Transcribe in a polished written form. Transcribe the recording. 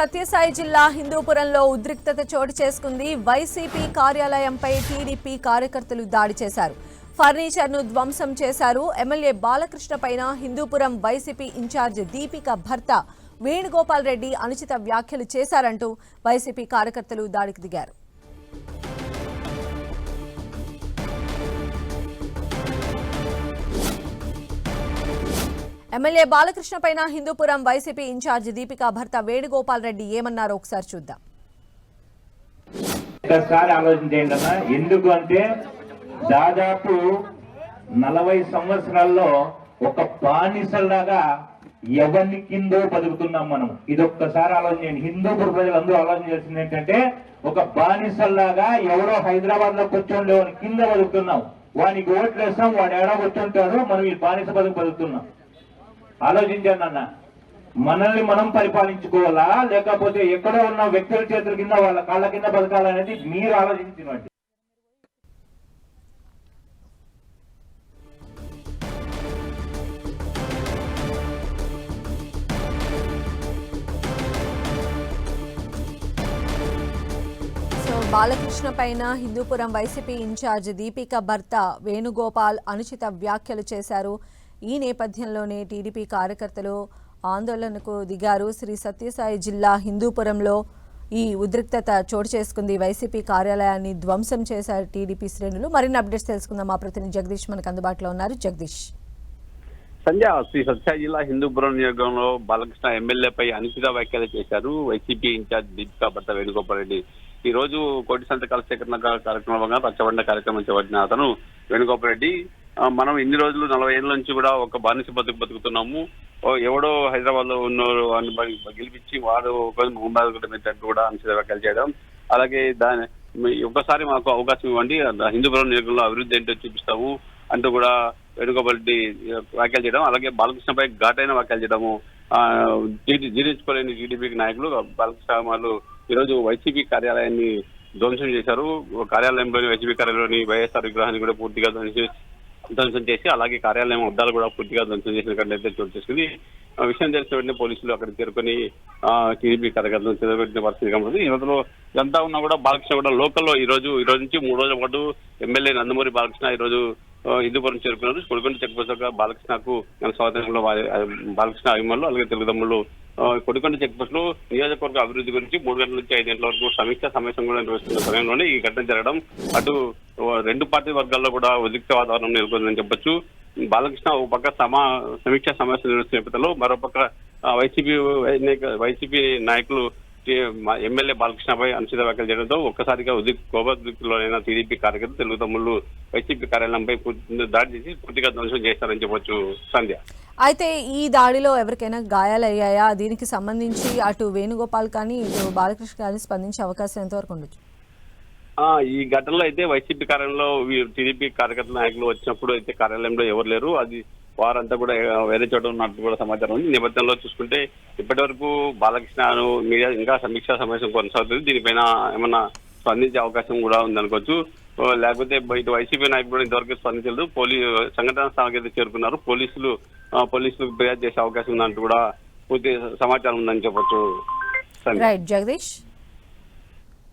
సత్యసాయి జిల్లా హిందూపురంలో ఉద్రిక్తత చోటు చేసుకుంది. వైసీపీ కార్యాలయంపై టీడీపీ కార్యకర్తలు దాడి చేశారు. ఫర్నిచర్ను ధ్వంసం చేశారు. ఎమ్మెల్యే బాలకృష్ణ పైన హిందూపురం వైసీపీ ఇన్ఛార్జ్ దీపిక భర్త వేణుగోపాల్ రెడ్డి అనుచిత వ్యాఖ్యలు చేశారంటూ వైసీపీ కార్యకర్తలు దాడికి దిగారు. ఎమ్మెల్యే బాలకృష్ణ పైన హిందూపురం వైసీపీ ఇన్ఛార్జ్ దీపిక భర్త వేణుగోపాల్ రెడ్డి ఏమన్నారో ఒకసారి చూద్దాం. ఒకసారి ఆలోచించండి అన్న, ఎందుకు అంటే దాదాపు 40 సంవత్సరాల్లో ఒక బానిసలాగా ఎవరిని కిందో బతుకుతున్నాం మనం. ఇది ఒక్కసారి ఆలోచించండి. హిందూపుర ప్రజలందరూ ఆలోచన చేసింది ఏంటంటే ఒక బానిసల్లాగా ఎవరో హైదరాబాద్ లో కూర్చోండి కింద బతుకుతున్నాం. వానికి ఓట్లు వేస్తాం, వాడు ఎడా కూర్చుంటాడు, మనం ఈ బానిస బతుకుతున్నాం. ఆలోచించండి అన్న, మనల్ని మనం పరిపాలించుకోవాలా లేకపోతే ఎక్కడో ఉన్న వ్యక్తుల చేతుల కింద వాళ్ళ కాళ్ళ కింద బతకాలనేది మీరు ఆలోచించినట్టు. బాలకృష్ణ పైన హిందూపురం వైసీపీ ఇన్ఛార్జ్ దీపిక భర్త వేణుగోపాల్ అనుచిత వ్యాఖ్యలు చేశారు. ఈ నేపథ్యంలోనే టీడీపీ కార్యకర్తలు ఆందోళనకు దిగారు. శ్రీ సత్యసాయి జిల్లా హిందూపురంలో ఈ ఉద్రిక్తత చోటు చేసుకుంది. వైసీపీ కార్యాలయాన్ని ధ్వంసం చేశారు టీడీపీ శ్రేణులు. మరిన్ని అప్డేట్స్ తెలుసుకుందాం. మా ప్రతినిధి జగదీష్ మనకు అందుబాటులో ఉన్నారు. జగదీష్. సంధ్య, శ్రీ సత్యసాయి జిల్లా హిందూపురం నియోజకవర్గంలో బాలకృష్ణ ఎమ్మెల్యేపై అనుచిత వ్యాఖ్యలు చేశారు వైసీపీ ఇన్ఛార్జ్ దీపిక భర్త వేణుగోపాల్ రెడ్డి. ఈ రోజు కోటి సంతకాల సేకరణ కార్యక్రమంగా రచ్చబండ కార్యక్రమం చేపట్టిన అతను వేణుగోపాల్ రెడ్డి, మనం ఇన్ని రోజులు 40 ఏళ్ల నుంచి కూడా ఒక బానిస బతుకుతున్నాము, ఎవడో హైదరాబాద్ లో ఉన్నోరు అని గెలిపించి వాడు ముంబాయి కూడా అనుచిత వ్యాఖ్యలు చేయడం, అలాగే దాని ఒకసారి మాకు అవకాశం ఇవ్వండి, హిందూపురం నియోజకవర్గంలో అభివృద్ధి ఏంటో చూపిస్తాము అంటూ కూడా వేణుగోపాల్ రెడ్డి వ్యాఖ్యలు చేయడం, అలాగే బాలకృష్ణపై ఘాటైన వ్యాఖ్యలు చేయడము జీర్ణించుకోలేని టీడీపీ నాయకులు బాలకృష్ణ వాళ్ళు ఈరోజు వైసీపీ కార్యాలయాన్ని ధ్వంసం చేశారు. కార్యాలయంలోని వైసీపీ కార్యాలయంలోని వైఎస్ఆర్ విగ్రహాన్ని కూడా పూర్తిగా ధ్వంసం చేసి అలాగే కార్యాలయం అద్దాలు కూడా పూర్తిగా ధ్వంసం చేసినట్లయితే చోటు చేసుకుంది. విషయం తెలిసిన వెంటనే పోలీసులు అక్కడికి చేరుకొని టీడీపీ కార్యకర్తలు చెదగొట్టిన పరిస్థితి కనబడుతుంది. ఈ రోజులో ఇదంతా ఉన్నా కూడా బాలకృష్ణ కూడా లోకల్లో ఈ రోజు నుంచి 3 రోజుల పాటు ఎమ్మెల్యే నందమూరి బాలకృష్ణ ఈ రోజు హిందూపురం చేరుకున్నారు. కొడికొండ చెక్ పోస్ట్ బాలకృష్ణకు స్వాతంత్రంలో బాలకృష్ణ అభిమానులు అలాగే తెలుగుదమ్ములు కొడికొండ చెక్ పోస్ట్ లో నియోజకవర్గ అభివృద్ధి గురించి 3 గంటల నుంచి 5 గంటల వరకు సమీక్షా సమావేశం కూడా నిర్వహిస్తున్న సమయంలోనే ఈ ఘటన జరగడం అటు 2 పార్టీ వర్గాల్లో కూడా ఉద్రిక్త వాతావరణం నెలకొందని చెప్పొచ్చు. బాలకృష్ణ ఒక పక్క సమీక్షా సమావేశం నిర్వహిస్తున్న నేపథ్యంలో మరోపక్క వైసీపీ నాయకులు ఎమ్మెల్యే బాలకృష్ణపై అనుచిత వ్యాఖ్యలు చేయడంతో ఒక్కసారిగా కోపోద్రిక్తులైన టీడీపీ కార్యకర్తలు తెలుగు తమ్ముళ్లు వైసీపీ కార్యాలయంపై దాడి చేసి పూర్తిగా ధ్వంసం చేస్తారని చెప్పొచ్చు. సంధ్య, అయితే ఈ దాడిలో ఎవరికైనా గాయాలయ్యాయా? దీనికి సంబంధించి అటు వేణుగోపాల్ కానీ ఇటు బాలకృష్ణ కానీ స్పందించే అవకాశం ఎంతవరకు ఉండొచ్చు? ఈ ఘటనలో అయితే వైసీపీ కార్యాలయంలో టీడీపీ కార్యకర్తల నాయకులు వచ్చినప్పుడు అయితే కార్యాలయంలో ఎవరు లేరు, అది వారంతా కూడా వేరే చోట ఉన్నట్టు కూడా సమాచారం ఉంది. నేపథ్యంలో చూసుకుంటే ఇప్పటి వరకు బాలకృష్ణను మీడియా ఇంకా సమీక్షా సమావేశం కొనసాగుతుంది. దీనిపైన ఏమన్నా స్పందించే అవకాశం కూడా ఉందనుకోవచ్చు. లేకపోతే ఇటు వైసీపీ నాయకులు కూడా ఇంతవరకు స్పందించలేదు. సంఘటన స్థానానికి అయితే చేరుకున్నారు. పోలీసులకు ఫిర్యాదు చేసే అవకాశం ఉందంటూ కూడా పూర్తి సమాచారం ఉందని చెప్పొచ్చు. జగదీష్.